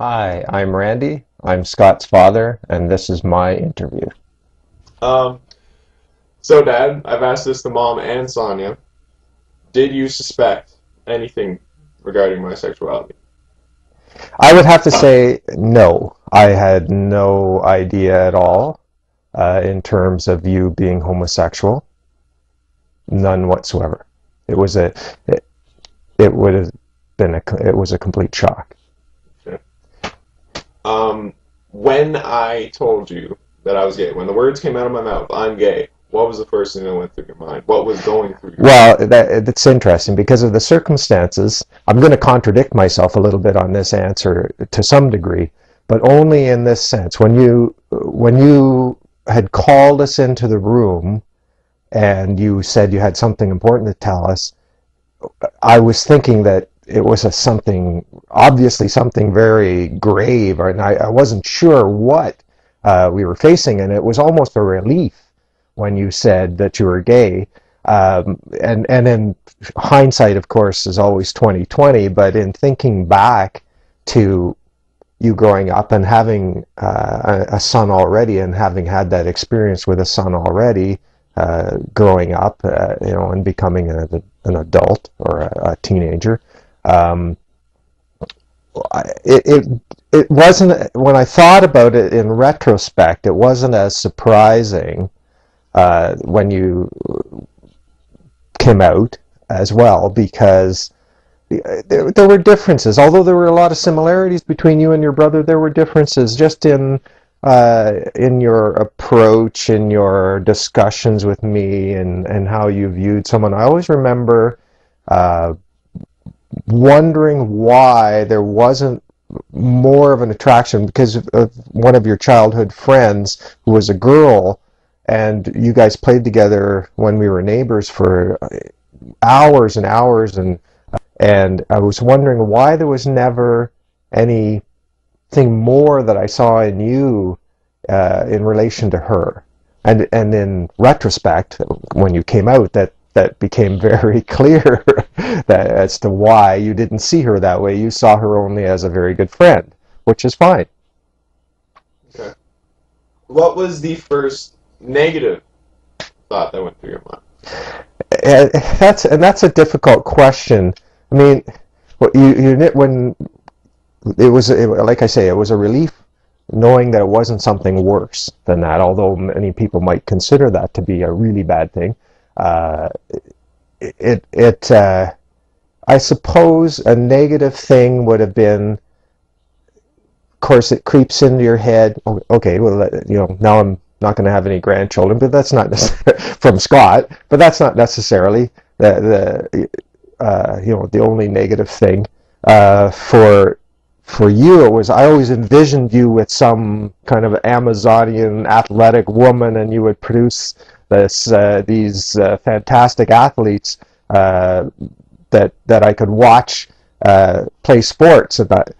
Hi, I'm Randy. I'm Scott's father, and this is my interview. Um, so Dad, I've asked this to Mom and Sonia. Did you suspect anything regarding my sexuality? I would have to say no. I had no idea at all in terms of you being homosexual. None whatsoever. It was a it, it would have been it was a complete shock. Okay. When I told you that I was gay, when the words came out of my mouth, I'm gay, what was the first thing that went through your mind? What was going through your mind? Well, that's interesting because of the circumstances. I'm going to contradict myself a little bit on this answer to some degree, but only in this sense. When you had called us into the room and you said you had something important to tell us, I was thinking that it was obviously something very grave, and I wasn't sure what we were facing, and it was almost a relief when you said that you were gay. And in hindsight, of course, is always 20/20. But in thinking back to you growing up and having a son already, and having had that experience with a son already, growing up, and becoming an adult or a teenager, it wasn't, when I thought about it in retrospect, it wasn't as surprising when you came out as well, because there were differences. Although there were a lot of similarities between you and your brother, there were differences just in your approach, in your discussions with me, and how you viewed someone. I always remember wondering why there wasn't more of an attraction, because of one of your childhood friends who was a girl, and you guys played together when we were neighbors for hours and hours, and I was wondering why there was never anything more that I saw in you in relation to her. And in retrospect, when you came out, that became very clear as to why you didn't see her that way. You saw her only as a very good friend, which is fine. Okay. What was the first negative thought that went through your mind? That's a difficult question. I mean, when like I say, it was a relief knowing that it wasn't something worse than that, although many people might consider that to be a really bad thing. I suppose a negative thing would have been, of course, it creeps into your head. Okay, well, now I'm not going to have any grandchildren, but that's not from Scott. But that's not necessarily the only negative thing. For you, it was, I always envisioned you with some kind of Amazonian athletic woman, and you would produce these fantastic athletes that I could watch play sports. And that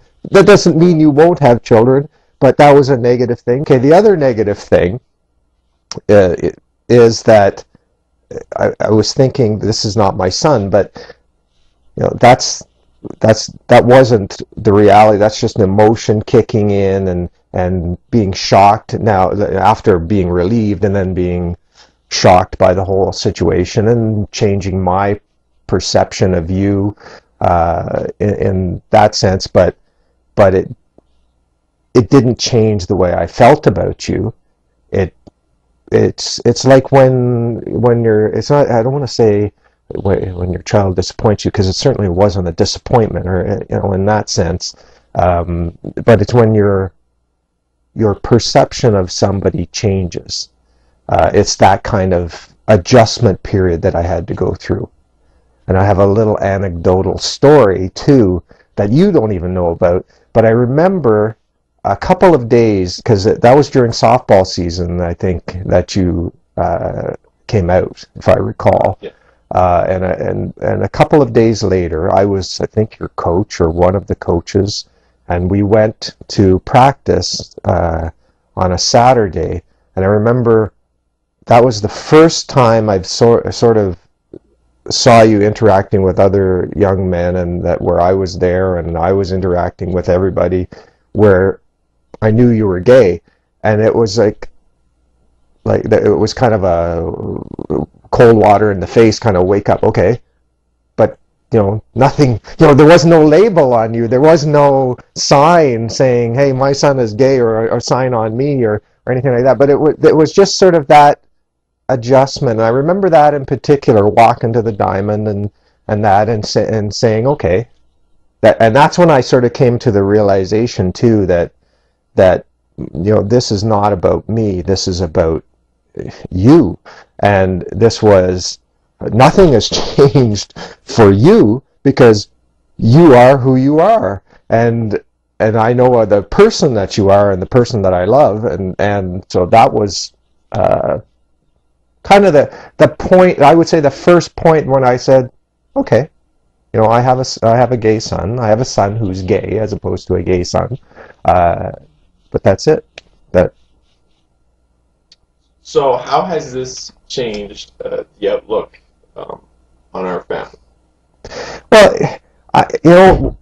doesn't mean you won't have children, but that was a negative thing. Okay, the other negative thing is that I was thinking, this is not my son, but that wasn't the reality. That's just an emotion kicking in and being shocked now after being relieved, and then being shocked by the whole situation and changing my perception of you in that sense. But it didn't change the way I felt about you. It's like when you're, it's not, I don't want to say when your child disappoints you, because it certainly wasn't a disappointment, or in that sense, but it's when your perception of somebody changes. It's that kind of adjustment period that I had to go through. And I have a little anecdotal story too that you don't even know about, but I remember a couple of days, because that was during softball season, I think, that you came out, if I recall. Yeah. And a couple of days later, I was, I think, your coach or one of the coaches, and we went to practice on a Saturday. And I remember that was the first time I've sort of saw you interacting with other young men, and that where I was there and I was interacting with everybody, where I knew you were gay, and it was like it was kind of a cold water in the face kind of wake up. Okay, but nothing. There was no label on you. There was no sign saying, "Hey, my son is gay," or a sign on me, or anything like that. But it was just sort of that adjustment. And I remember that in particular, walking to the Diamond and saying, okay, and that's when I sort of came to the realization too that this is not about me. This is about you, and nothing has changed for you because you are who you are, and I know the person that you are and the person that I love, and so that was kind of the point. I would say the first point when I said, okay, I have a gay son. I have a son who's gay as opposed to a gay son, but that's it. So how has this changed the outlook on our family? Well,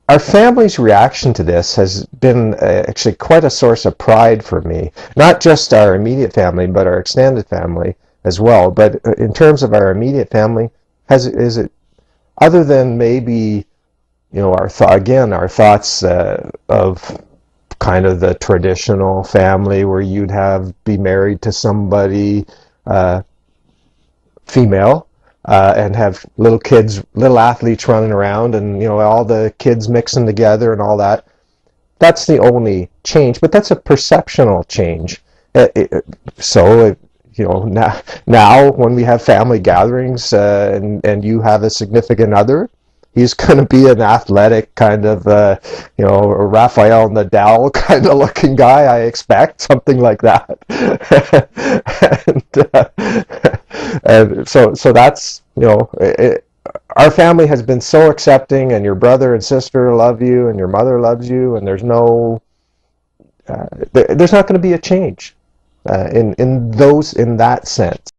our family's reaction to this has been actually quite a source of pride for me. Not just our immediate family, but our extended family as well. But in terms of our immediate family, is it other than maybe our thoughts of kind of the traditional family where you'd be married to somebody female and have little kids, little athletes running around, and all the kids mixing together and all that. That's the only change, but that's a perceptual change. So now when we have family gatherings and you have a significant other, he's going to be an athletic kind of, Rafael Nadal kind of looking guy, I expect, something like that. and so that's, our family has been so accepting, and your brother and sister love you, and your mother loves you, and there's not going to be a change in that sense.